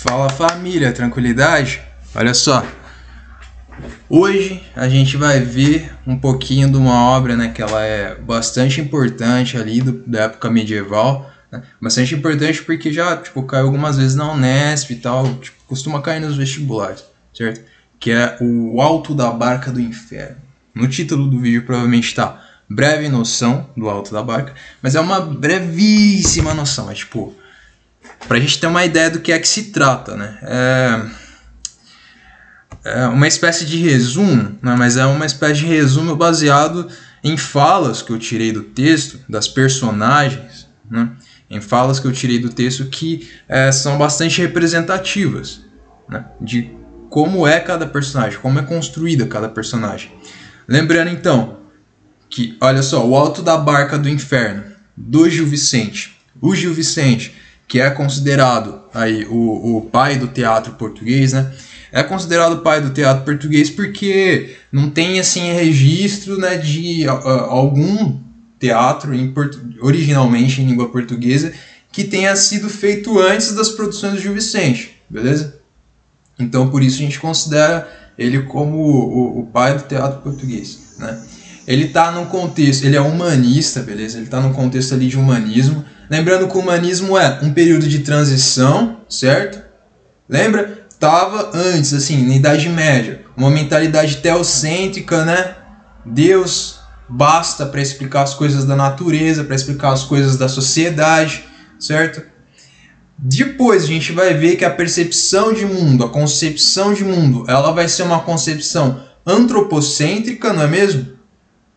Fala família, tranquilidade? Olha só, hoje a gente vai ver um pouquinho de uma obra, né, que ela é bastante importante ali da época medieval, né? Bastante importante porque já caiu algumas vezes na Unesp e tal, costuma cair nos vestibulares, certo? Que é o Alto da Barca do Inferno. No título do vídeo provavelmente está breve noção do Alto da Barca, mas é uma brevíssima noção, é pra gente ter uma ideia do que é que se trata, né? É uma espécie de resumo, né? Mas é uma espécie de resumo baseado em falas que eu tirei do texto, das personagens, né? Em falas que eu tirei do texto que são bastante representativas, né? De como é cada personagem, como é construída cada personagem. Lembrando então que, olha só, o Alto da Barca do Inferno, do Gil Vicente. O Gil Vicente, que é considerado aí o pai do teatro português, né? É considerado o pai do teatro português porque não tem assim registro, né, de algum teatro originalmente em língua portuguesa que tenha sido feito antes das produções do Gil Vicente, beleza? Então por isso a gente considera ele como o pai do teatro português, né? Ele tá num contexto, ele é humanista, beleza? Ele tá num contexto ali de humanismo. Lembrando que o humanismo é um período de transição, certo? Lembra? Tava antes, assim, na Idade Média, uma mentalidade teocêntrica, né? Deus basta para explicar as coisas da natureza, para explicar as coisas da sociedade, certo? Depois a gente vai ver que a percepção de mundo, a concepção de mundo, ela vai ser uma concepção antropocêntrica, não é mesmo?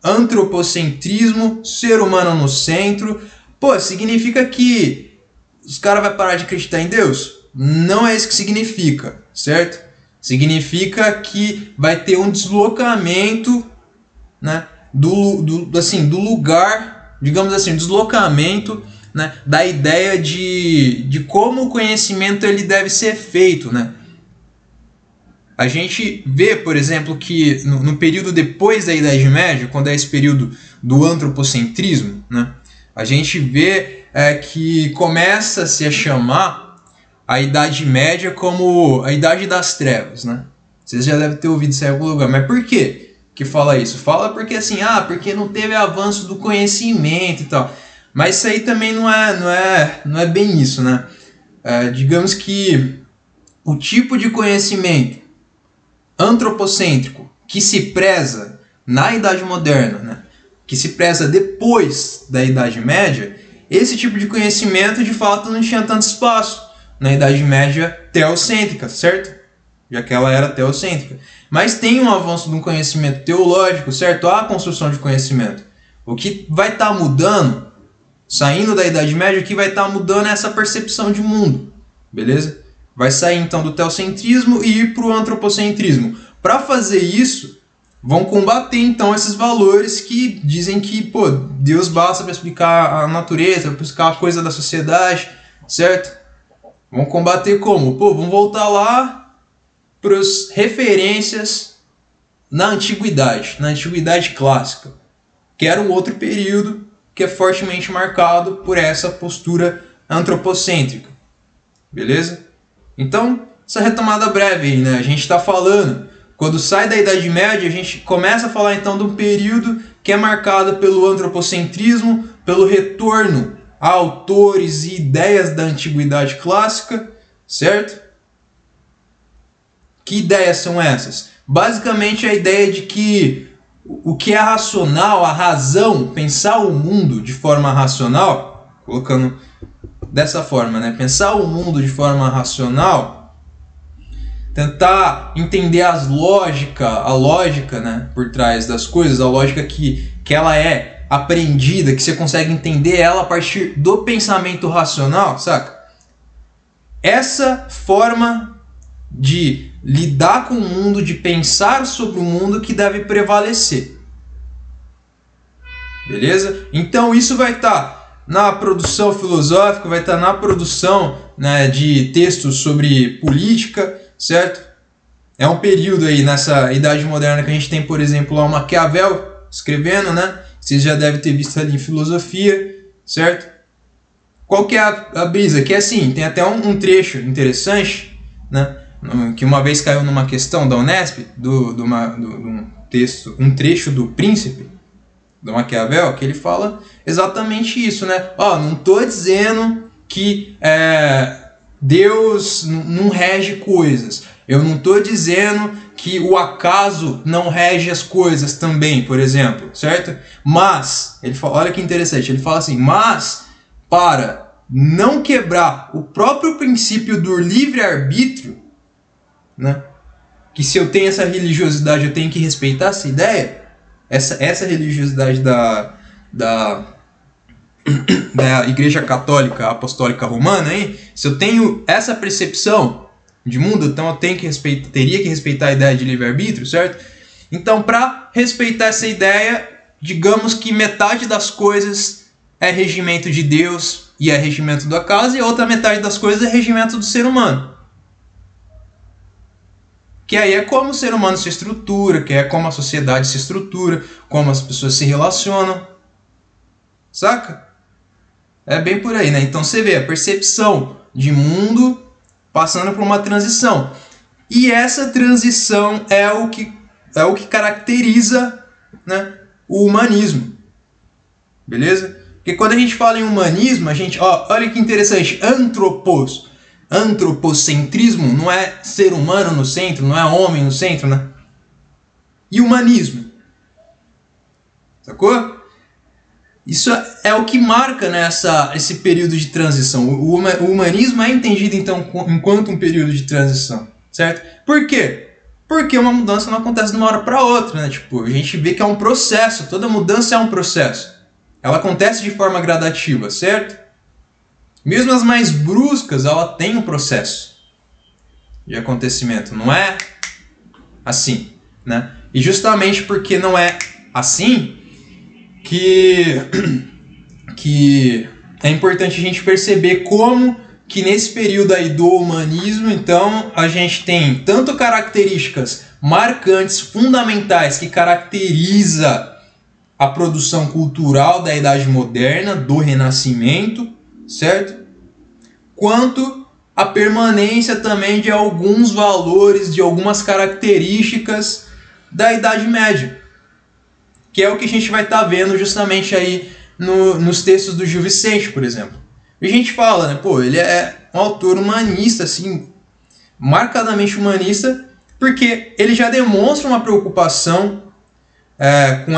Antropocentrismo, ser humano no centro. Pô, significa que os caras vão parar de acreditar em Deus? Não é isso que significa, certo? Significa que vai ter um deslocamento, né, do lugar, digamos assim, um deslocamento, né, da ideia de como o conhecimento ele deve ser feito, né? A gente vê, por exemplo, que no período depois da Idade Média, quando é esse período do antropocentrismo, né, a gente vê que começa-se a chamar a Idade Média como a Idade das Trevas, né? Vocês já devem ter ouvido isso em algum lugar. Mas por quê que fala isso? Fala porque assim, porque não teve avanço do conhecimento e tal. Mas isso aí também não é bem isso, né? Digamos que o tipo de conhecimento antropocêntrico que se preza na Idade Moderna, né, que se preza depois da Idade Média, esse tipo de conhecimento de fato não tinha tanto espaço na Idade Média teocêntrica, certo? Já que ela era teocêntrica. Mas tem um avanço de um conhecimento teológico, certo? Há a construção de conhecimento. O que vai estar mudando, saindo da Idade Média, o que vai estar mudando é essa percepção de mundo, beleza? Vai sair então do teocentrismo e ir para o antropocentrismo. Para fazer isso, vão combater então esses valores que dizem que Deus basta para explicar a natureza, para explicar a coisa da sociedade, certo? Vão combater como? Vão voltar lá para as referências na antiguidade clássica, que era um outro período que é fortemente marcado por essa postura antropocêntrica, beleza? Então, essa retomada breve aí, né? A gente está falando, quando sai da Idade Média, a gente começa a falar então de um período que é marcado pelo antropocentrismo, pelo retorno a autores e ideias da antiguidade clássica, certo? Que ideias são essas? Basicamente a ideia de que o que é racional, a razão, pensar o mundo de forma racional, colocando dessa forma, né? Pensar o mundo de forma racional, tentar entender a lógica, né, por trás das coisas, a lógica que ela é aprendida, que você consegue entender ela a partir do pensamento racional, saca? Essa forma de lidar com o mundo, de pensar sobre o mundo que deve prevalecer. Beleza? Então isso vai estar na produção filosófica, vai estar na produção, né, de textos sobre política, certo? É um período aí nessa Idade Moderna que a gente tem, por exemplo, lá o Maquiavel escrevendo, né? Vocês já devem ter visto ali em filosofia, certo? Qual que é a brisa? Que é assim, tem até um trecho interessante né? Que uma vez caiu numa questão da Unesp, de um texto, um trecho do Príncipe, do Maquiavel, que ele fala exatamente isso, né? Não estou dizendo que Deus não rege coisas. Eu não estou dizendo que o acaso não rege as coisas também, por exemplo, certo? Mas, ele fala, olha que interessante, ele fala assim, mas para não quebrar o próprio princípio do livre-arbítrio, né? Que se eu tenho essa religiosidade, eu tenho que respeitar essa ideia, essa religiosidade da Igreja Católica Apostólica Romana, hein? Se eu tenho essa percepção de mundo, então eu teria que respeitar a ideia de livre-arbítrio, certo? Então, para respeitar essa ideia, digamos que metade das coisas é regimento de Deus e é regimento do acaso, e a outra metade das coisas é regimento do ser humano. Que aí é como o ser humano se estrutura, que é como a sociedade se estrutura, como as pessoas se relacionam. Saca? É bem por aí, né? Então você vê a percepção de mundo passando por uma transição. E essa transição é o que caracteriza, né, o humanismo. Beleza? Porque quando a gente fala em humanismo, a gente... olha que interessante. Antropocentrismo não é ser humano no centro, não é homem no centro, né? E humanismo? Sacou? Isso é o que marca, né, esse período de transição. O humanismo é entendido, então, enquanto um período de transição, certo? Por quê? Porque uma mudança não acontece de uma hora para outra, né? Tipo, a gente vê que é um processo, toda mudança é um processo. Ela acontece de forma gradativa, certo? Mesmo as mais bruscas, ela tem um processo de acontecimento, não é assim, né? E justamente porque não é assim que é importante a gente perceber como que nesse período aí do humanismo, então, a gente tem tanto características marcantes, fundamentais, que caracteriza a produção cultural da Idade Moderna, do Renascimento, certo? Quanto a permanência também de alguns valores, de algumas características da Idade Média, que é o que a gente vai estar vendo justamente aí nos textos do Gil Vicente, por exemplo. E a gente fala, né, ele é um autor humanista, assim, marcadamente humanista, porque ele já demonstra uma preocupação com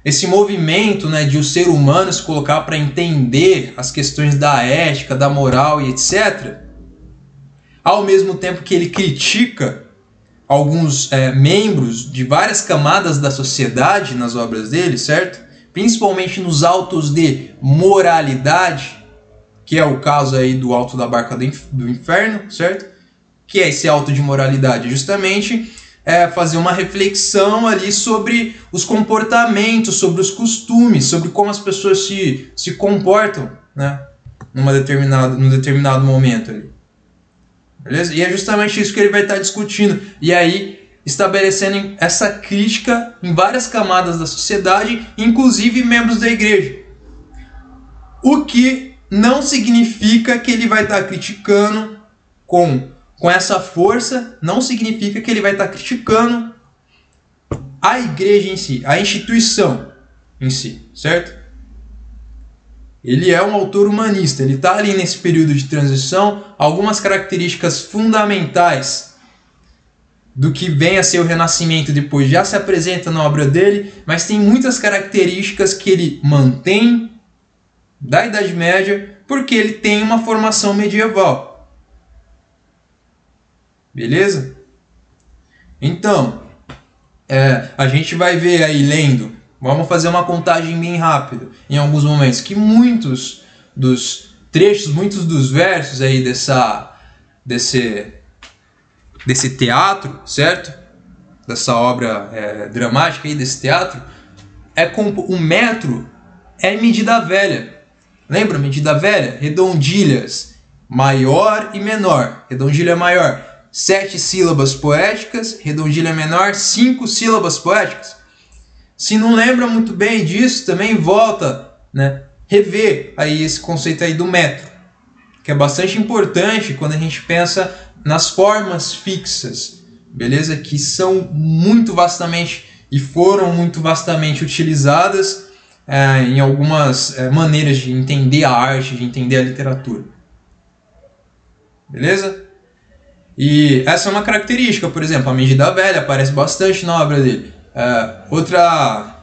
esse movimento, né, de o ser humano se colocar para entender as questões da ética, da moral e etc. Ao mesmo tempo que ele critica alguns membros de várias camadas da sociedade nas obras dele, certo? Principalmente nos autos de moralidade, que é o caso aí do Alto da Barca do Inferno, certo? Que é esse auto de moralidade, justamente fazer uma reflexão ali sobre os comportamentos, sobre os costumes, sobre como as pessoas se comportam, né, num determinado momento ali. Beleza? E é justamente isso que ele vai estar discutindo. E aí, estabelecendo essa crítica em várias camadas da sociedade, inclusive membros da igreja. O que não significa que ele vai estar criticando com essa força, não significa que ele vai estar criticando a igreja em si, a instituição em si, certo? Ele é um autor humanista, ele está ali nesse período de transição, algumas características fundamentais do que vem a ser o Renascimento depois já se apresenta na obra dele, mas tem muitas características que ele mantém da Idade Média, porque ele tem uma formação medieval. Beleza? Então, a gente vai ver aí lendo, vamos fazer uma contagem bem rápida em alguns momentos, que muitos dos trechos, muitos dos versos aí desse teatro, certo? Dessa obra dramática aí, desse teatro, o metro é medida velha. Lembra medida velha? Redondilhas, maior e menor. Redondilha maior, 7 sílabas poéticas, redondilha menor, 5 sílabas poéticas. Se não lembra muito bem disso, também volta, né, rever aí esse conceito aí do metro, que é bastante importante quando a gente pensa nas formas fixas, beleza? Que são muito vastamente e foram muito vastamente utilizadas em algumas maneiras de entender a arte, de entender a literatura. Beleza? E essa é uma característica, por exemplo, a medida velha aparece bastante na obra dele. Outra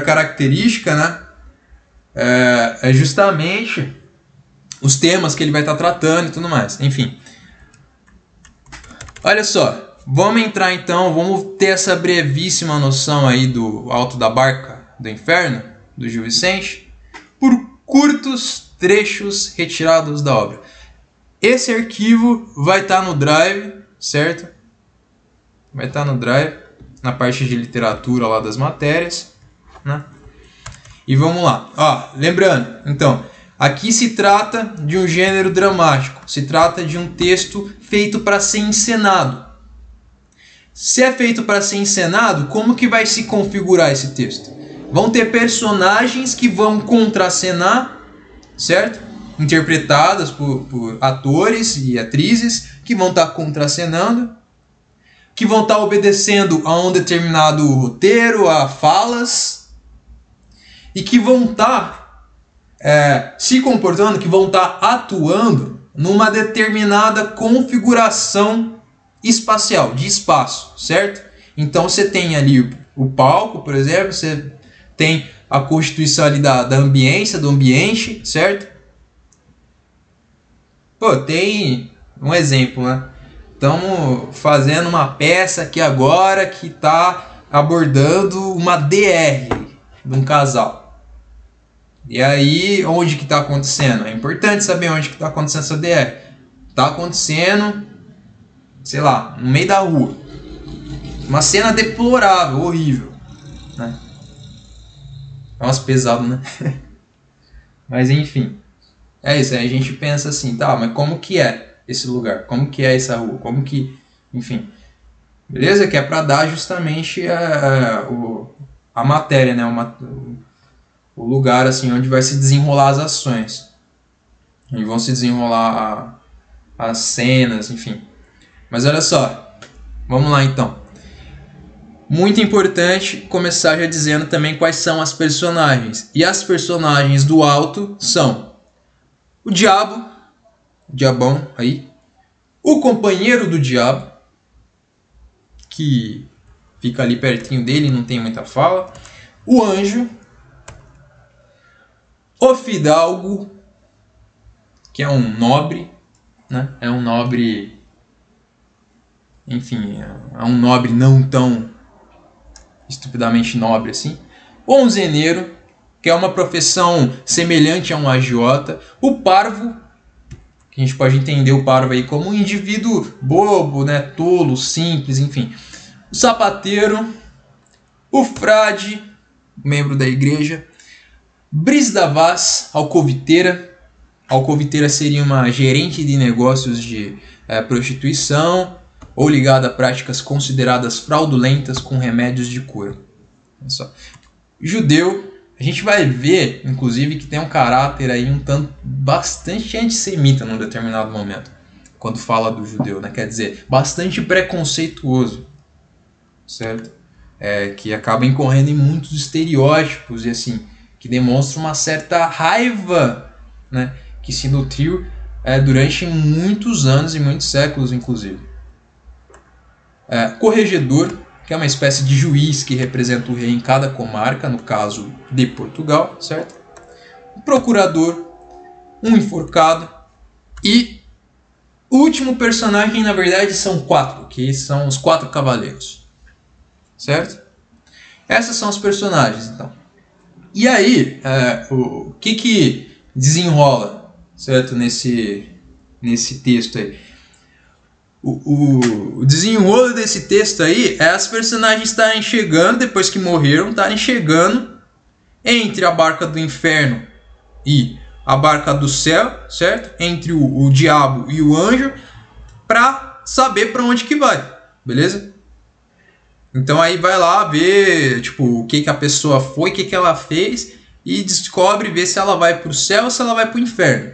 característica, né, é justamente os temas que ele vai estar tratando e tudo mais. Enfim, olha só, vamos entrar então, vamos ter essa brevíssima noção aí do Alto da Barca do Inferno, do Gil Vicente, por curtos trechos retirados da obra. Esse arquivo vai estar no Drive, certo? Vai estar no Drive, na parte de literatura lá das matérias, né? E vamos lá. Ó, lembrando, então, aqui se trata de um gênero dramático, se trata de um texto feito para ser encenado. Se é feito para ser encenado, como que vai se configurar esse texto? Vão ter personagens que vão contracenar, certo? Interpretadas por atores e atrizes que vão estar contracenando, que vão estar obedecendo a um determinado roteiro, a falas, e que vão estar se comportando, que vão estar atuando numa determinada configuração espacial, de espaço, certo? Então você tem ali o palco, por exemplo, você tem a constituição ali da ambiência, do ambiente, certo? Pô, tem um exemplo, né? Estamos fazendo uma peça aqui agora que está abordando uma DR de um casal. E aí, onde que está acontecendo? É importante saber onde que está acontecendo essa DR. Está acontecendo, sei lá, no meio da rua. Uma cena deplorável, horrível, né? Nossa, pesado, né? Mas enfim, é isso. Aí a gente pensa assim, tá, mas como que é esse lugar? Como que é essa rua? Como que... Enfim, beleza? Que é para dar justamente a matéria, né? O lugar assim onde vai se desenrolar as ações. E vão se desenrolar as cenas, enfim. Mas olha só, vamos lá então. Muito importante começar já dizendo também quais são as personagens. E as personagens do alto são o diabo, o diabão aí, o companheiro do diabo, que fica ali pertinho dele, não tem muita fala, o anjo, o fidalgo, que é um nobre, né? É um nobre, enfim, é um nobre não tão estupidamente nobre assim. O onzeneiro, que é uma profissão semelhante a um agiota. O parvo, que a gente pode entender o parvo aí como um indivíduo bobo, né, tolo, simples, enfim. O sapateiro, o frade, membro da igreja. Bris da Vaz, alcoviteira. Alcoviteira seria uma gerente de negócios de prostituição ou ligada a práticas consideradas fraudulentas com remédios de cura. Olha só. Judeu, a gente vai ver, inclusive, que tem um caráter aí um tanto bastante antissemita num determinado momento, quando fala do judeu, né? Quer dizer, bastante preconceituoso, certo? Que acaba incorrendo em muitos estereótipos e assim, que demonstra uma certa raiva, né? Que se nutriu durante muitos anos e muitos séculos, inclusive. Corregedor, que é uma espécie de juiz que representa o rei em cada comarca, no caso de Portugal, certo? O procurador, um enforcado e o último personagem, na verdade, são 4, que são os 4 cavaleiros, certo? Essas são os personagens, então. E aí, o que desenrola, certo, nesse texto aí? O desenrolo desse texto aí é as personagens estarem chegando, depois que morreram, estarem chegando entre a barca do inferno e a barca do céu, certo? Entre o diabo e o anjo, para saber para onde que vai, beleza? Então aí vai lá ver, tipo, o que a pessoa foi, o que ela fez, e descobre, vê se ela vai para o céu ou se ela vai para o inferno.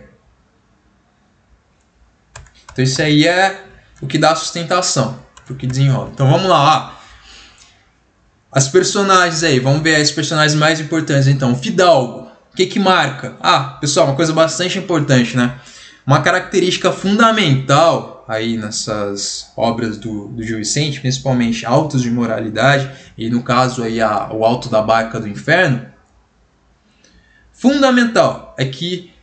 Então isso aí é o que dá sustentação, o que desenrola. Então vamos lá, ó. As personagens aí, vamos ver aí os personagens mais importantes então. Fidalgo, o que marca? Pessoal, uma coisa bastante importante, né? Uma característica fundamental aí nessas obras do Gil Vicente, principalmente Autos de Moralidade, e no caso aí o Alto da Barca do Inferno, fundamental é que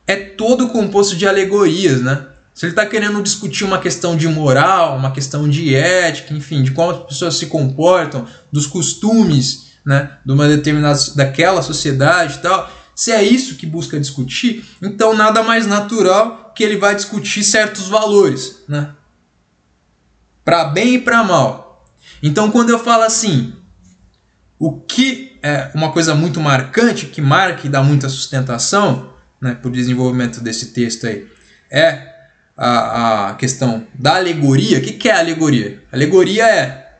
é todo composto de alegorias, né? Se ele está querendo discutir uma questão de moral, uma questão de ética, enfim, de como as pessoas se comportam, dos costumes, né, de uma determinada daquela sociedade e tal, se é isso que busca discutir, então nada mais natural que ele vai discutir certos valores, né? Para bem e para mal. Então quando eu falo assim, o que é uma coisa muito marcante, que marca e dá muita sustentação, né, para o desenvolvimento desse texto aí, é a questão da alegoria. O que é a alegoria? A alegoria é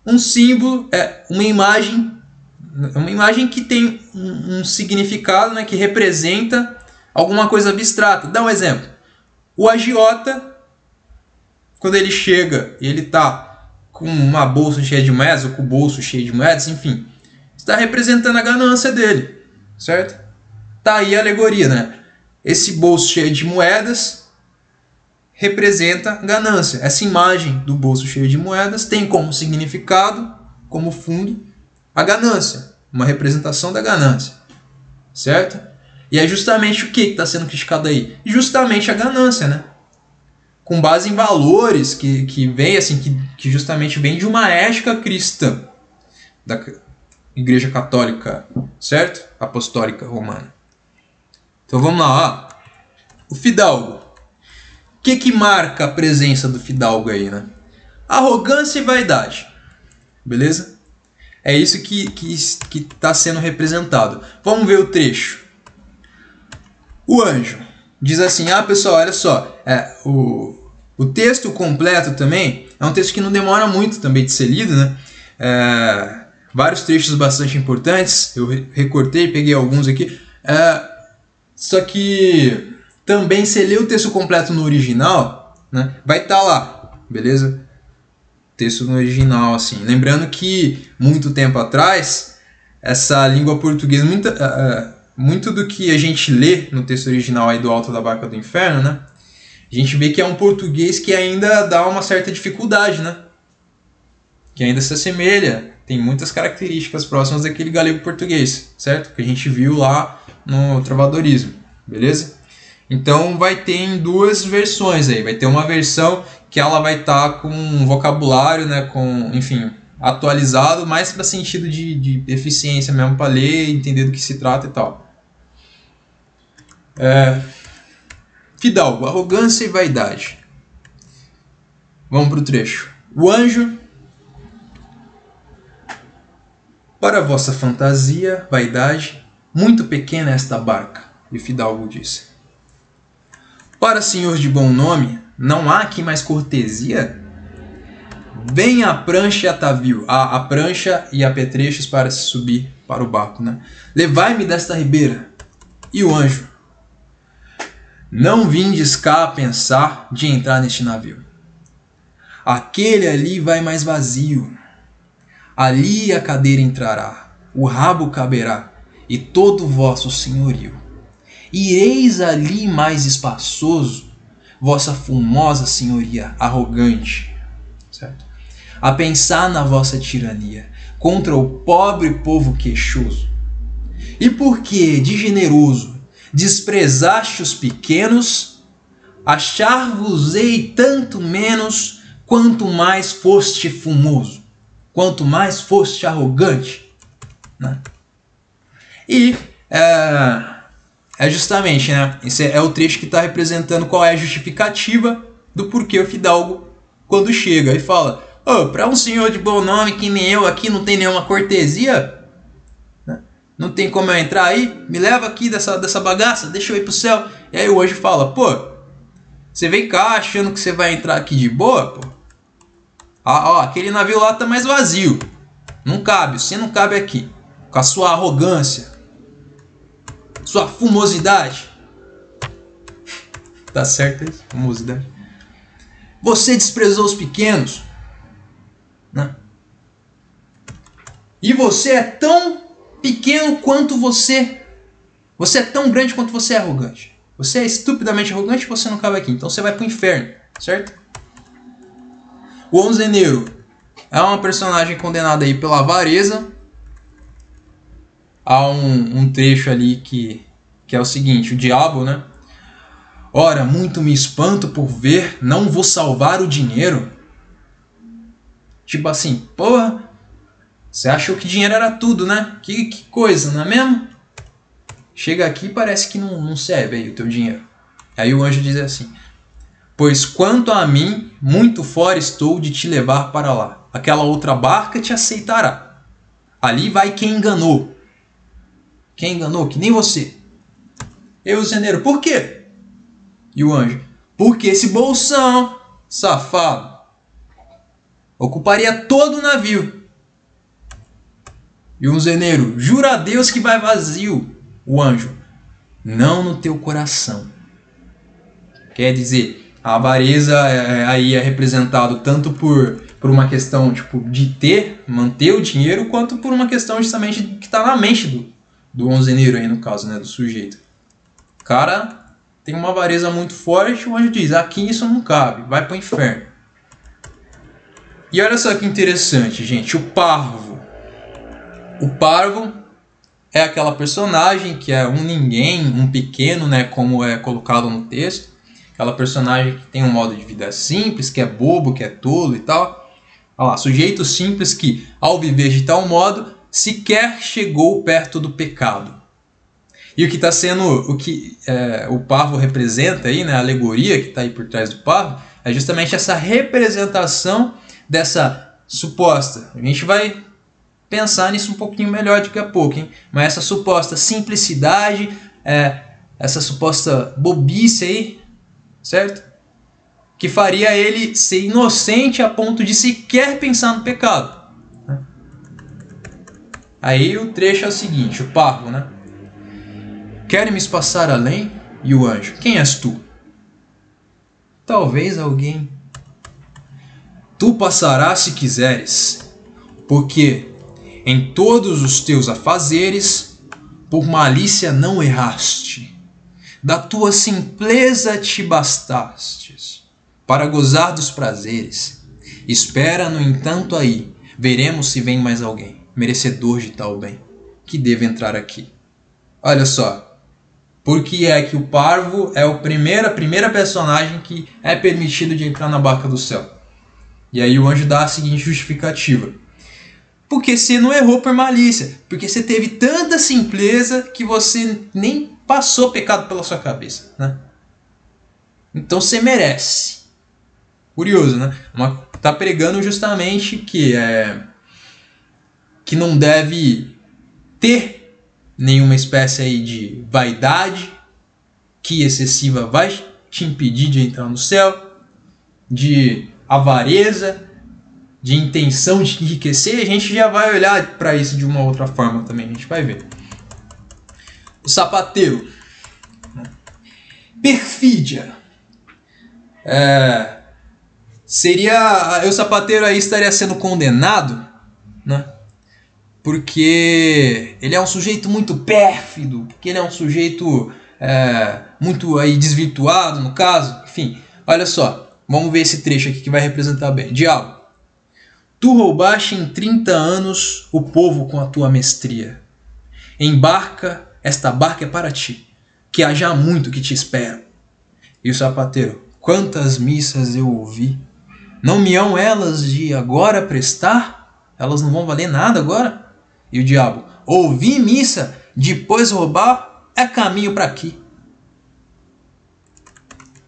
um símbolo, é uma imagem que tem um significado, né, que representa alguma coisa abstrata. Dá um exemplo. O agiota, quando ele chega e ele está com uma bolsa cheia de moedas, ou com o bolso cheio de moedas, enfim, está representando a ganância dele, certo? Tá aí a alegoria, né? Esse bolso cheio de moedas representa ganância. Essa imagem do bolso cheio de moedas tem como significado, como fundo, a ganância. Uma representação da ganância. Certo? E é justamente o que está sendo criticado aí? Justamente a ganância, né? Com base em valores que vem, assim, que justamente vem de uma ética cristã da Igreja Católica, certo? Apostólica Romana. Então vamos lá, ó. O fidalgo. O que marca a presença do fidalgo aí, né? Arrogância e vaidade. Beleza? É isso que está sendo representado. Vamos ver o trecho. O anjo diz assim, pessoal, olha só, o texto completo também é um texto que não demora muito também de ser lido, né? Vários trechos bastante importantes, eu recortei, peguei alguns aqui, só que também se ler o texto completo no original, né, vai estar lá, beleza? Texto no original, assim. Lembrando que, muito tempo atrás, essa língua portuguesa, muito do que a gente lê no texto original aí do Alto da Barca do Inferno, né, a gente vê que é um português que ainda dá uma certa dificuldade, né? Que ainda se assemelha, tem muitas características próximas daquele galego português, certo? Que a gente viu lá no Trovadorismo, beleza? Então vai ter em duas versões aí. Vai ter uma versão que ela vai estar com um vocabulário, né, enfim, atualizado, mais para sentido de eficiência mesmo, para ler, entender do que se trata e tal. Fidalgo, arrogância e vaidade. Vamos para o trecho. O anjo, para vossa fantasia, vaidade, muito pequena é esta barca. E o fidalgo disse: para senhor de bom nome, não há aqui mais cortesia? Vem a prancha e atavio, a prancha e apetrechos para se subir para o barco, né? Levai-me desta ribeira. E o anjo: não vindes cá a pensar de entrar neste navio. Aquele ali vai mais vazio. Ali a cadeira entrará, o rabo caberá, e todo o vosso senhorio. E eis ali mais espaçoso vossa fumosa senhoria arrogante, certo? A pensar na vossa tirania contra o pobre povo queixoso. E porque de generoso desprezaste os pequenos, achar-vos-ei tanto menos quanto mais foste fumoso, quanto mais foste arrogante, né? E justamente, né? Esse é o trecho que está representando qual é a justificativa do porquê o fidalgo, quando chega e fala: para um senhor de bom nome que nem eu aqui não tem nenhuma cortesia, né? Não tem como eu entrar aí, me leva aqui dessa bagaça, deixa eu ir pro céu. E aí o anjo fala: você vem cá achando que você vai entrar aqui de boa, aquele navio lá tá mais vazio, não cabe, você não cabe aqui. com a sua arrogância, sua fumosidade. Tá certo isso? Fumosidade. Você desprezou os pequenos, né? E você é tão pequeno quanto você. Você é tão grande quanto você é arrogante. Você é estupidamente arrogante e você não cabe aqui. Então você vai pro inferno, certo? O Onzeneiro é uma personagem condenada aí pela avareza. Há um trecho ali que é o seguinte, o diabo, né? Ora, muito me espanto por ver não vos salvar o dinheiro. Tipo assim, porra, você achou que dinheiro era tudo, né? Que coisa, não é mesmo? Chega aqui e parece que não serve aí o teu dinheiro. Aí o anjo diz assim, pois quanto a mim, muito fora estou de te levar para lá. Aquela outra barca te aceitará. Ali vai quem enganou. Quem enganou? Que nem você. Eu, o Zeneiro, por quê? E o anjo, porque esse bolsão, safado, ocuparia todo o navio. E o Zeneiro, jura a Deus que vai vazio. O anjo, não no teu coração. Quer dizer, a avareza aí é representado tanto por uma questão tipo, de manter o dinheiro, quanto por uma questão justamente que está na mente do onzeneiro aí no caso, né, do sujeito. O cara tem uma avareza muito forte, o anjo diz, aqui isso não cabe, vai para o inferno. E olha só que interessante, gente, o parvo. O parvo é aquela personagem que é um ninguém, um pequeno, né, como é colocado no texto. Aquela personagem que tem um modo de vida simples, que é bobo, que é tolo e tal. Olha lá, sujeito simples que, ao viver de tal modo, sequer chegou perto do pecado. E o que está sendo, o parvo representa aí, né, a alegoria que está aí por trás do parvo, é justamente essa representação dessa suposta. A gente vai pensar nisso um pouquinho melhor daqui a pouco, hein? Mas essa suposta simplicidade, essa suposta bobice aí, certo? Que faria ele ser inocente a ponto de sequer pensar no pecado. Aí o trecho é o seguinte, o parvo, né? Quer-me passar além? E o anjo, quem és tu? Talvez alguém. Tu passarás se quiseres, porque em todos os teus afazeres, por malícia não erraste. Da tua simpleza te bastastes, para gozar dos prazeres. Espera, no entanto, aí, veremos se vem mais alguém, merecedor de tal bem, que deve entrar aqui. Olha só, por que é que o parvo é a primeira personagem que é permitido de entrar na barca do céu? E aí o anjo dá a seguinte justificativa. Porque você não errou por malícia. Porque você teve tanta simpleza que você nem passou pecado pela sua cabeça, né? Então você merece. Curioso, né? Tá pregando justamente que não deve ter nenhuma espécie aí de vaidade que excessiva vai te impedir de entrar no céu, de avareza, de intenção de enriquecer. A gente já vai olhar para isso de uma outra forma também, a gente vai ver. O sapateiro. Perfídia. O sapateiro aí estaria sendo condenado, né? Porque ele é um sujeito muito pérfido, porque ele é um sujeito muito aí desvirtuado, no caso. Enfim, olha só, vamos ver esse trecho aqui que vai representar bem. Diabo, tu roubaste em 30 anos o povo com a tua mestria. Embarca, esta barca é para ti, que há já muito que te espero. E o sapateiro, quantas missas eu ouvi, não me hão elas de agora prestar? Elas não vão valer nada agora? E o diabo, ouvir missa, depois roubar, é caminho para aqui.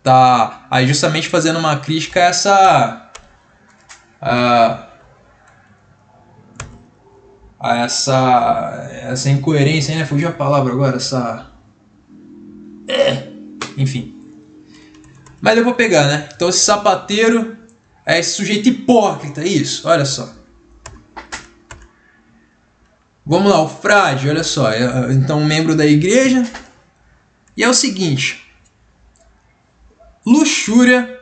Tá aí justamente fazendo uma crítica a essa incoerência, né? Fugiu a palavra agora, enfim. Mas eu vou pegar, né? Então esse sapateiro é esse sujeito hipócrita, isso, olha só. Vamos lá, o frade, olha só, então um membro da igreja. E é o seguinte, luxúria,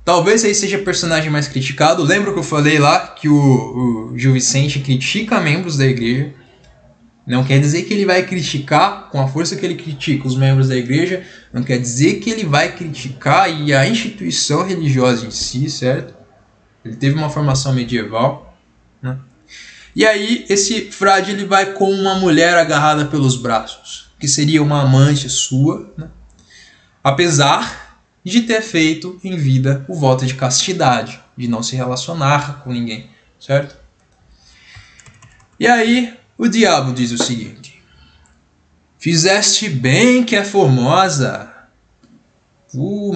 talvez aí seja o personagem mais criticado. Lembra que eu falei lá que o Gil Vicente critica membros da igreja? Não quer dizer que ele vai criticar com a força que ele critica os membros da igreja, não quer dizer que ele vai criticar a instituição religiosa em si, certo? Ele teve uma formação medieval, né? E aí esse frade ele vai com uma mulher agarrada pelos braços, que seria uma amante sua, né? Apesar de ter feito em vida o voto de castidade, de não se relacionar com ninguém, certo? E aí o diabo diz o seguinte: fizeste bem que é formosa,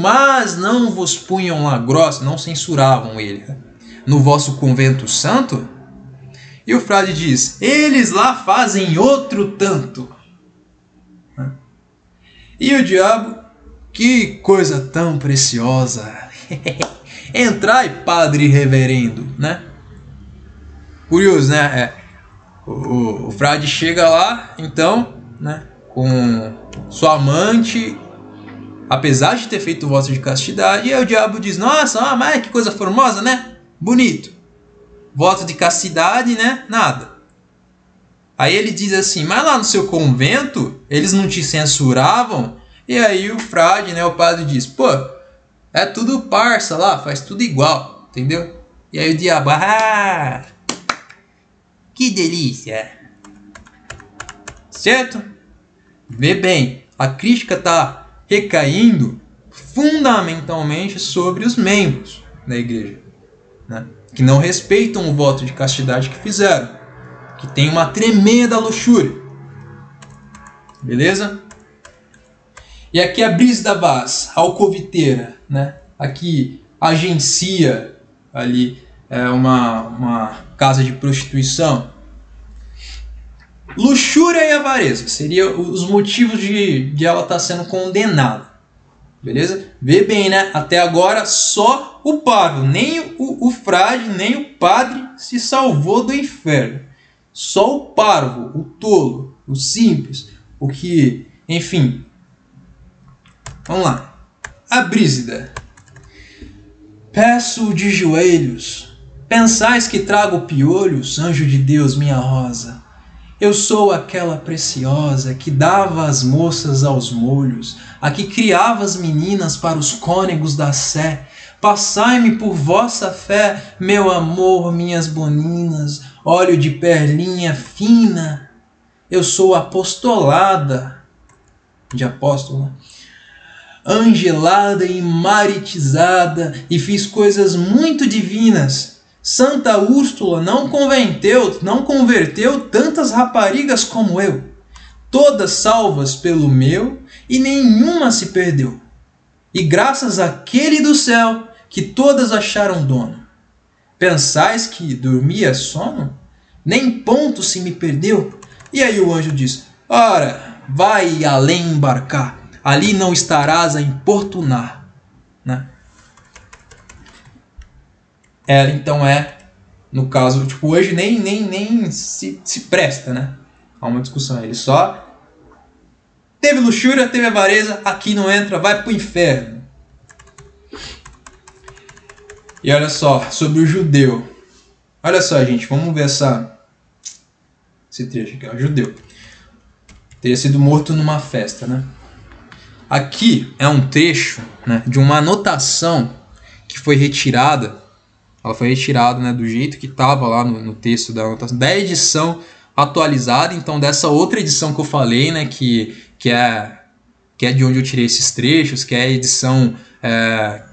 mas não vos punham lá grossa, não censuravam ele, né? No vosso convento santo? E o frade diz: eles lá fazem outro tanto. E o diabo: que coisa tão preciosa. Entrai, padre reverendo, né? Curioso, né? O frade chega lá, então, né, com sua amante, apesar de ter feito o voto de castidade, e aí o diabo diz: nossa, mas que coisa formosa, né? Bonito. Voto de castidade, né? Nada. Aí ele diz assim: mas lá no seu convento, eles não te censuravam? E aí o frade, né, o padre diz: pô, é tudo parça lá, faz tudo igual, entendeu? E aí o diabo: ah, que delícia! Certo? Vê bem, a crítica está recaindo fundamentalmente sobre os membros da igreja, né? Que não respeitam o voto de castidade que fizeram, que tem uma tremenda luxúria. Beleza? E aqui a Brígida Vaz, a alcoviteira, né? Aqui agencia ali uma casa de prostituição. Luxúria e avareza seriam os motivos de ela estar sendo condenada. Beleza? Vê bem, né? Até agora só o parvo, nem o frade, nem o padre se salvou do inferno. Só o parvo, o tolo, o simples, o que, enfim. Vamos lá. A Brígida: peço de joelhos, pensais que trago piolhos, anjo de Deus, minha rosa. Eu sou aquela preciosa que dava as moças aos molhos, a que criava as meninas para os cônegos da sé. Passai-me por vossa fé, meu amor, minhas boninas, óleo de perlinha fina. Eu sou apostolada, de apóstola, angelada e maritizada, e fiz coisas muito divinas. Santa Úrsula não converteu tantas raparigas como eu, todas salvas pelo meu, e nenhuma se perdeu. E graças àquele do céu, que todas acharam dono. Pensais que dormia sono? Nem ponto se me perdeu. E aí o anjo diz: ora, vai além embarcar, ali não estarás a importunar, né? Ela então no caso, tipo, hoje nem se presta, né, a uma discussão. Ele só teve luxúria, teve avareza, aqui não entra, vai pro inferno. E olha só, sobre o judeu. Olha só, gente, vamos ver esse trecho aqui, ó. Judeu teria sido morto numa festa, né? Aqui é um trecho, né, de uma anotação que foi retirada. Ela foi retirada, né, do jeito que estava lá no texto da anotação, da edição atualizada, então dessa outra edição que eu falei, né, que é de onde eu tirei esses trechos, que é a edição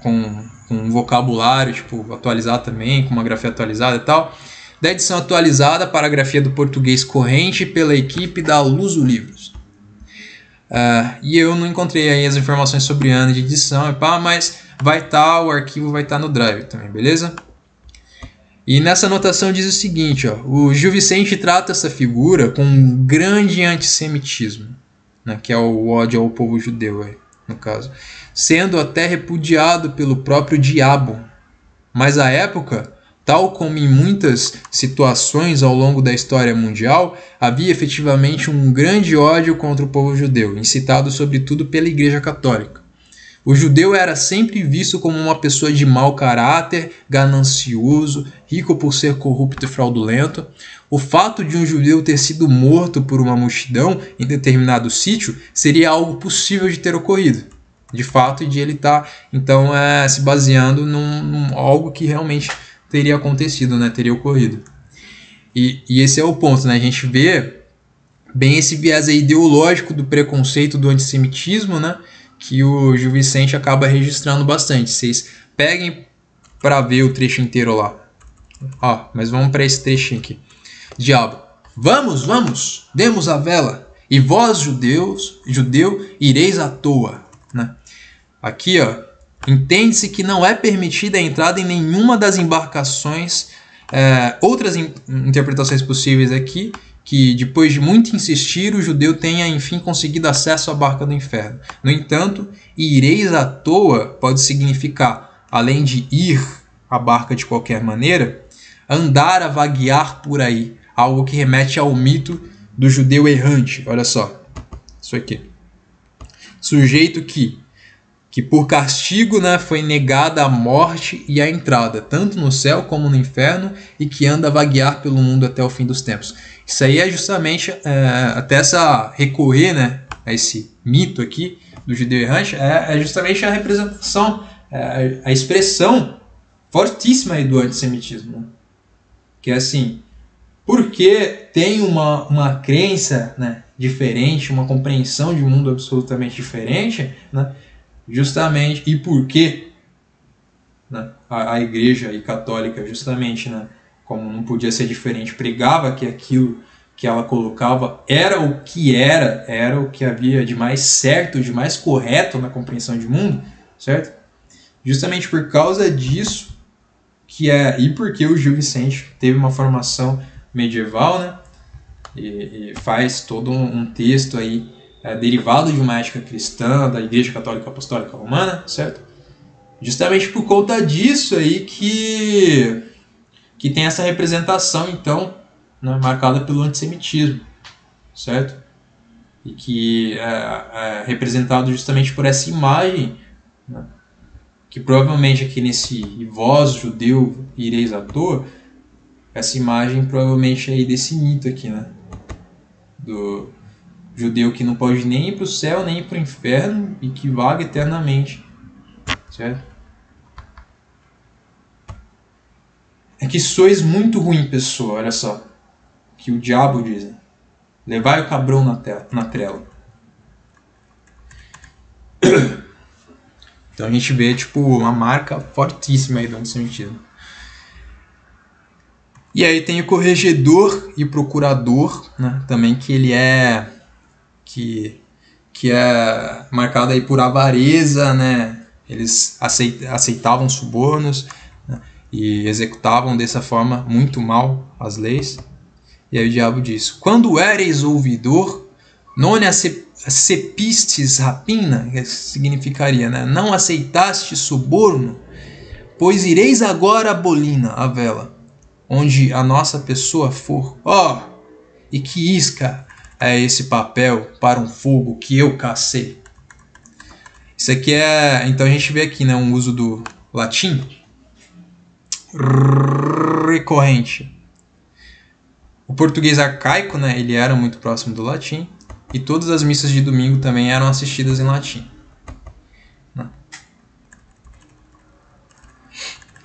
com um vocabulário tipo, atualizado também, com uma grafia atualizada e tal. Da edição atualizada para a grafia do português corrente pela equipe da Luso Livros. E eu não encontrei aí as informações sobre ano de edição, mas o arquivo vai estar no Drive também, beleza? E nessa anotação diz o seguinte, ó: o Gil Vicente trata essa figura com um grande antissemitismo, né, que é o ódio ao povo judeu, aí, no caso, sendo até repudiado pelo próprio diabo. Mas à época, Tal como em muitas situações ao longo da história mundial, havia efetivamente um grande ódio contra o povo judeu, incitado sobretudo pela Igreja Católica. O judeu era sempre visto como uma pessoa de mau caráter, ganancioso, rico por ser corrupto e fraudulento. O fato de um judeu ter sido morto por uma multidão em determinado sítio seria algo possível de ter ocorrido. De fato, e de ele estar, então, se baseando num algo que realmente teria acontecido, né? Teria ocorrido. E esse é o ponto, né? A gente vê bem esse viés ideológico do preconceito, do antissemitismo, né? Que o Gil Vicente acaba registrando bastante. Vocês peguem para ver o trecho inteiro lá. Mas vamos para esse trechinho aqui. Diabo, vamos, demos a vela, e vós, judeu, ireis à toa. Né? Aqui, entende-se que não é permitida a entrada em nenhuma das embarcações. Outras interpretações possíveis aqui, que depois de muito insistir, o judeu tenha enfim conseguido acesso à barca do inferno. No entanto, ireis à toa pode significar, além de ir à barca de qualquer maneira, andar a vaguear por aí, algo que remete ao mito do judeu errante. Olha só, isso aqui. Sujeito que por castigo, né, foi negada a morte e a entrada, tanto no céu como no inferno, e que anda a vaguear pelo mundo até o fim dos tempos. Isso aí é justamente, até recorrer, né, a esse mito aqui do judeu errante, é justamente a representação, a expressão fortíssima aí do antissemitismo. Né? Que é assim, porque tem uma crença, né, diferente, uma compreensão de mundo absolutamente diferente, né, justamente, e por que, né, a igreja católica, justamente, né, como não podia ser diferente, pregava que aquilo que ela colocava era o que havia de mais certo, de mais correto na compreensão de mundo, certo? Justamente por causa disso, e porque o Gil Vicente teve uma formação medieval, né, e faz todo um texto aí, derivado de uma ética cristã da Igreja Católica Apostólica Romana, certo? Justamente por conta disso aí que tem essa representação, então, né, marcada pelo antissemitismo, certo? E que é representado justamente por essa imagem, né, que provavelmente aqui nesse vós, judeu, ireis à toa, essa imagem provavelmente é aí desse mito aqui, né? Do judeu que não pode nem ir para o céu, nem ir para o inferno e que vaga eternamente, certo? É que sois muito ruim pessoa, olha só, que o diabo diz, né? Levai o cabrão na trela. Então a gente vê tipo uma marca fortíssima aí do antissemitismo. E aí tem o corregedor e o procurador, né, também, que ele é que é marcado aí por avareza, né? Eles aceitavam subornos, né, e executavam dessa forma muito mal as leis. E aí o diabo diz: quando éreis ouvidor, non accepistes rapina, que significaria, né, não aceitaste suborno, pois ireis agora a bolina, a vela, onde a nossa pessoa for. E que isca é esse papel para um fogo que eu cacei? Isso aqui então a gente vê aqui, né, um uso do latim recorrente. O português arcaico, né, ele era muito próximo do latim, e todas as missas de domingo também eram assistidas em latim.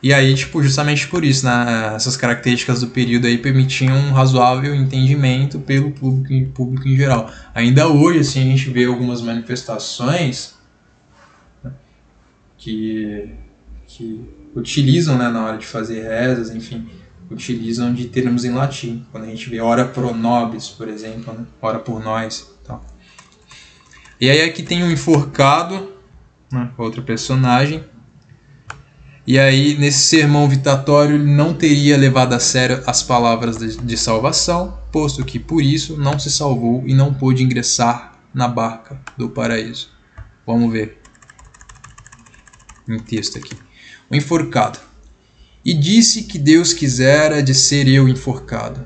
E aí, tipo, justamente por isso, né, essas características do período aí permitiam um razoável entendimento pelo público em geral. Ainda hoje, assim, a gente vê algumas manifestações, né, que utilizam, né, na hora de fazer rezas, enfim, utilizam de termos em latim. Quando a gente vê ora pro nobis, por exemplo, né, ora por nós. Tal. E aí aqui tem um enforcado, né, outro personagem. E aí, nesse sermão vitatório, ele não teria levado a sério as palavras de salvação, posto que, por isso, não se salvou e não pôde ingressar na barca do paraíso. Vamos ver em texto aqui. O enforcado. E disse que Deus quisera de ser eu enforcado,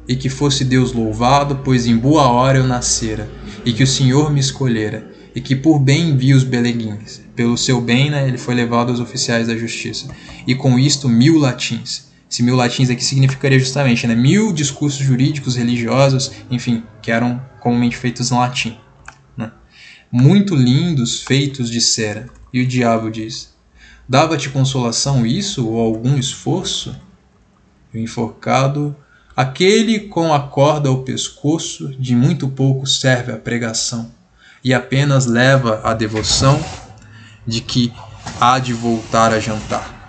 e que fosse Deus louvado, pois em boa hora eu nascera, e que o Senhor me escolhera, e que por bem vi os beleguins. Pelo seu bem, né, ele foi levado aos oficiais da justiça. E com isto 1000 latins. Esse 1000 latins aqui significaria justamente, né, 1000 discursos jurídicos, religiosos, enfim, que eram comumente feitos em latim, né? Muito lindos, feitos de cera. E o diabo diz: dava-te consolação isso ou algum esforço? E o enforcado: aquele com a corda ao pescoço, de muito pouco serve a pregação, e apenas leva a devoção de que há de voltar a jantar.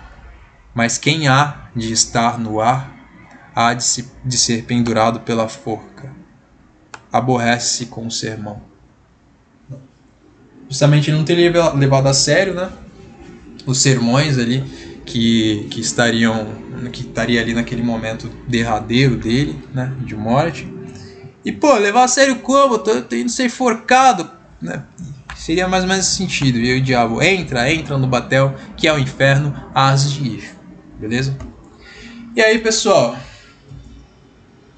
Mas quem há de estar no ar, há de ser pendurado pela forca. Aborrece-se com o sermão. Justamente não ter levado a sério, né, os sermões ali que estaria ali naquele momento derradeiro dele, né, de morte. E pô, levar a sério como? Tô indo ser enforcado, né? Seria mais ou menos esse sentido. E aí o diabo entra no batel, que é o inferno, hás de ir. Beleza? E aí, pessoal,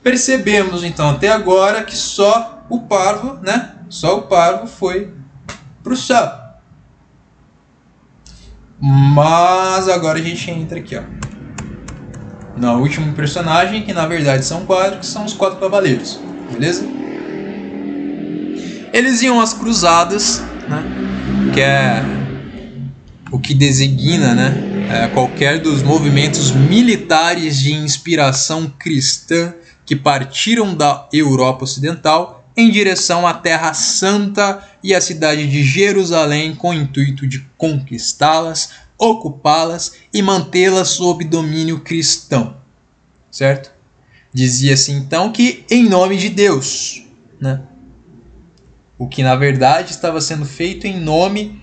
percebemos então até agora que só o parvo, né? Só o parvo foi pro céu. Mas agora a gente entra aqui, ó, no último personagem, que na verdade são 4, que são os 4 cavaleiros. Beleza? Eles iam às cruzadas, né? Que é o que designa, né, qualquer dos movimentos militares de inspiração cristã que partiram da Europa Ocidental em direção à Terra Santa e à cidade de Jerusalém, com o intuito de conquistá-las, ocupá-las e mantê-las sob domínio cristão. Certo? Dizia-se então que em nome de Deus, né? O que na verdade estava sendo feito em nome,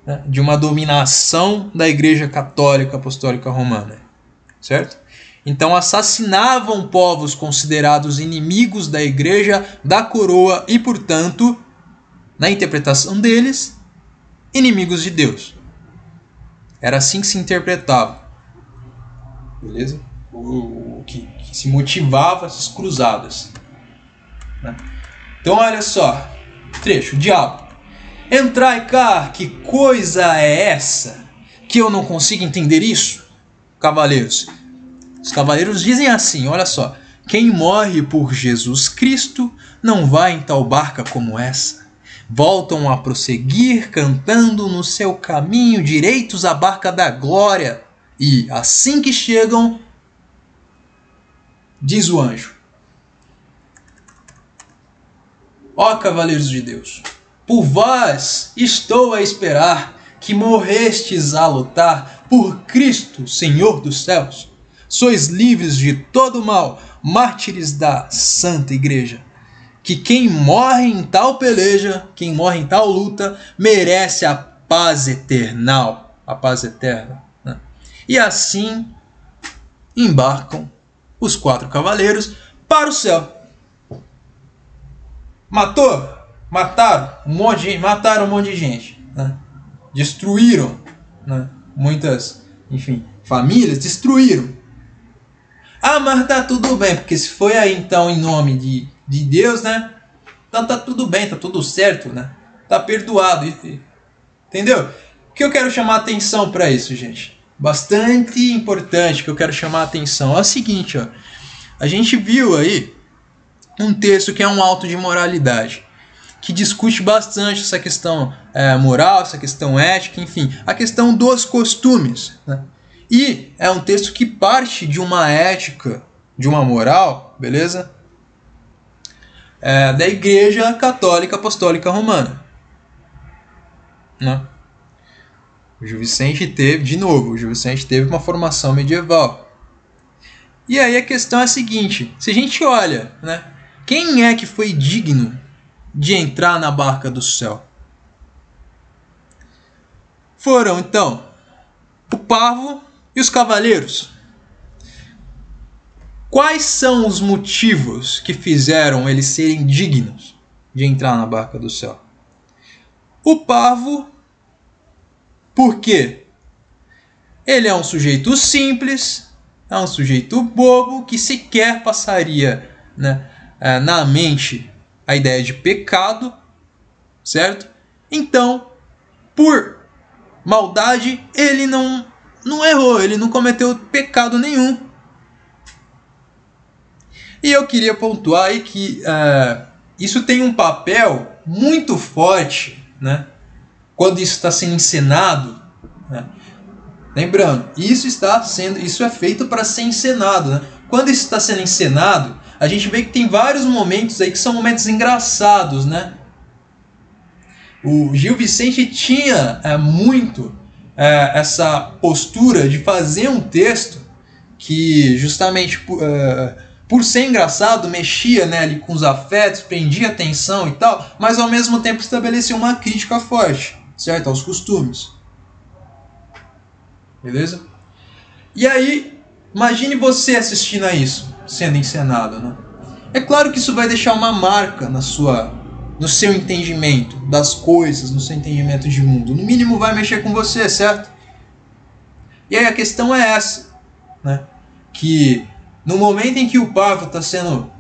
né, de uma dominação da Igreja Católica Apostólica Romana. Certo? Então assassinavam povos considerados inimigos da Igreja, da coroa e, portanto, na interpretação deles, inimigos de Deus. Era assim que se interpretava. Beleza? O que se motivava essas cruzadas, né? Então olha só, trecho: diabo, entrai cá, que coisa é essa? Que eu não consigo entender isso? Cavaleiros. Os cavaleiros dizem assim, olha só: quem morre por Jesus Cristo não vai em tal barca como essa. Voltam a prosseguir cantando no seu caminho direitos à barca da glória. E assim que chegam, diz o anjo: ó cavaleiros de Deus, por vós estou a esperar, que morrestes a lutar por Cristo, Senhor dos céus. Sois livres de todo mal, mártires da Santa Igreja. Que quem morre em tal peleja, quem morre em tal luta, merece a paz eternal, a paz eterna, né? E assim embarcam os 4 cavaleiros para o céu. Mataram um monte de gente, né? Destruíram, né, muitas, enfim, famílias, destruíram. Ah, mas tá tudo bem, porque se foi aí então em nome de Deus, né? Então tá tudo bem, tá tudo certo, né? Tá perdoado, entendeu? O que eu quero chamar a atenção para isso, gente? Bastante importante que eu quero chamar a atenção é o seguinte, ó. A gente viu aí um texto que é um auto de moralidade, que discute bastante essa questão moral, essa questão ética, enfim, a questão dos costumes, né? E é um texto que parte de uma ética, de uma moral, beleza? Da Igreja Católica Apostólica Romana, né? O Gil Vicente teve uma formação medieval. E aí a questão é a seguinte: se a gente olha, né, quem é que foi digno de entrar na barca do céu? Foram então o parvo e os cavaleiros. Quais são os motivos que fizeram eles serem dignos de entrar na barca do céu? O parvo, por quê? Ele é um sujeito simples, é um sujeito bobo que sequer passaria, né, na mente a ideia de pecado, certo? Então, por maldade, ele não errou, ele não cometeu pecado nenhum. E eu queria pontuar aí que isso tem um papel muito forte, né, quando isso está sendo encenado, né? Lembrando, isso é feito para ser encenado, né? Quando isso está sendo encenado, a gente vê que tem vários momentos aí que são momentos engraçados, né? O Gil Vicente tinha muito essa postura de fazer um texto que justamente por ser engraçado, mexia, né, ali com os afetos, prendia atenção e tal, mas ao mesmo tempo estabelecia uma crítica forte, certo? Aos costumes. Beleza? E aí, imagine você assistindo a isso, sendo encenado, né? É claro que isso vai deixar uma marca no seu entendimento das coisas, no seu entendimento de mundo. No mínimo vai mexer com você, certo? E aí a questão é essa, né? Que no momento em que o Pablo está sendo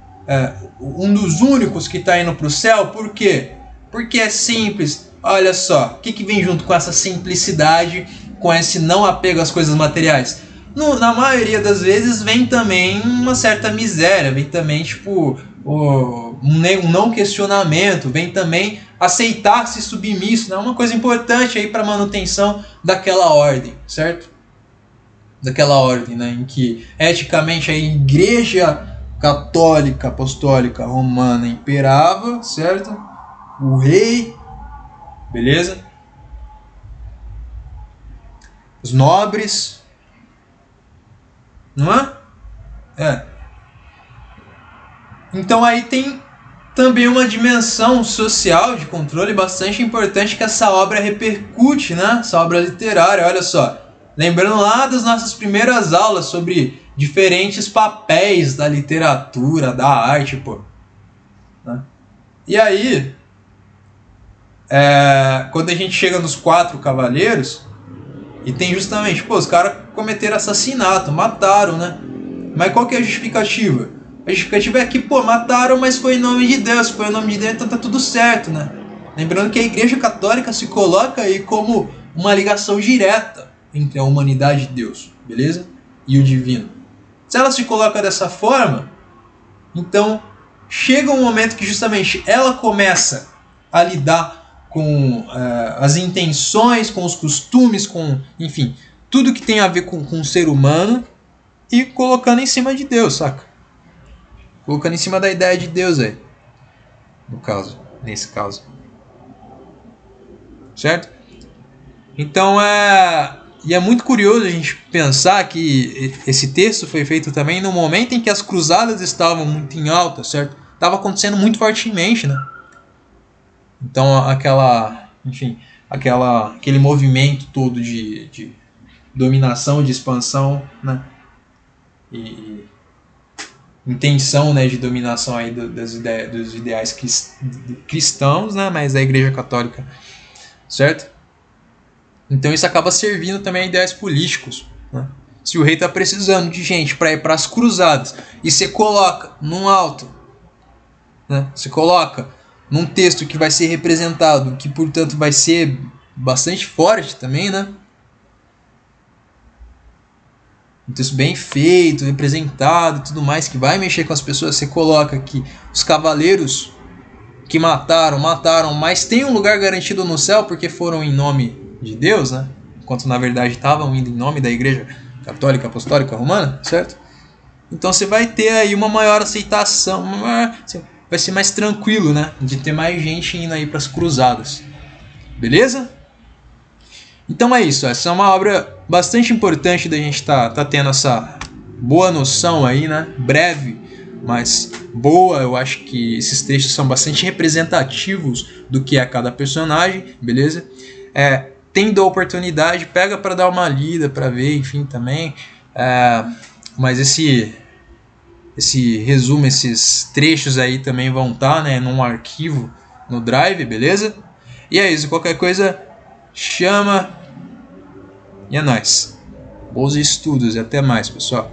um dos únicos que está indo para o céu, por quê? Porque é simples. Olha só, o que vem junto com essa simplicidade, com esse não apego às coisas materiais? Na maioria das vezes vem também uma certa miséria, vem também tipo um não questionamento, vem também aceitar-se submisso, né? Uma coisa importante aí para a manutenção daquela ordem, certo? Daquela ordem, né, em que eticamente a Igreja Católica Apostólica Romana imperava, certo? O rei, beleza? Os nobres, não é? Então aí tem também uma dimensão social de controle bastante importante que essa obra repercute, né? Essa obra literária, olha só. Lembrando lá das nossas primeiras aulas sobre diferentes papéis da literatura, da arte, pô. Né? E aí, quando a gente chega nos 4 cavaleiros, e tem justamente, pô, os caras cometeram assassinato, mataram, né? Mas qual que é a justificativa? A justificativa é que, pô, mataram, mas foi em nome de Deus. Foi em nome de Deus, então tá tudo certo, né? Lembrando que a Igreja Católica se coloca aí como uma ligação direta entre a humanidade e Deus, beleza? E o divino. Se ela se coloca dessa forma, então chega um momento que justamente ela começa a lidar com as intenções, com os costumes, com, enfim, tudo que tem a ver com o ser humano e colocando em cima de Deus, saca? Colocando em cima da ideia de Deus aí, nesse caso. Certo? Então E é muito curioso a gente pensar que esse texto foi feito também no momento em que as cruzadas estavam muito em alta, certo? Estava acontecendo muito fortemente, né? Então aquele movimento todo de dominação, de expansão, né? E intenção, né, de dominação aí dos ideais cristãos, né? Mas da Igreja Católica, certo? Então isso acaba servindo também a ideais políticos, né? Se o rei está precisando de gente para ir para as cruzadas e você coloca num alto, né? Você coloca num texto que vai ser representado, que portanto vai ser bastante forte também, né? Um texto bem feito, representado e tudo mais, que vai mexer com as pessoas. Você coloca que os cavaleiros que mataram, mas tem um lugar garantido no céu porque foram em nome de Deus, né? Enquanto na verdade estavam indo em nome da Igreja Católica Apostólica Romana, certo? Então você vai ter aí uma maior aceitação, vai ser mais tranquilo, né? De ter mais gente indo aí para as cruzadas, beleza? Então é isso, essa é uma obra bastante importante da gente tá tendo essa boa noção aí, né? Breve, mas boa. Eu acho que esses textos são bastante representativos do que é cada personagem, beleza? Tendo a oportunidade, pega para dar uma lida, para ver, enfim, também. Mas esse resumo, esses trechos aí também vão estar, né, num arquivo no Drive, beleza? E é isso, qualquer coisa, chama e é nóis. Bons estudos e até mais, pessoal.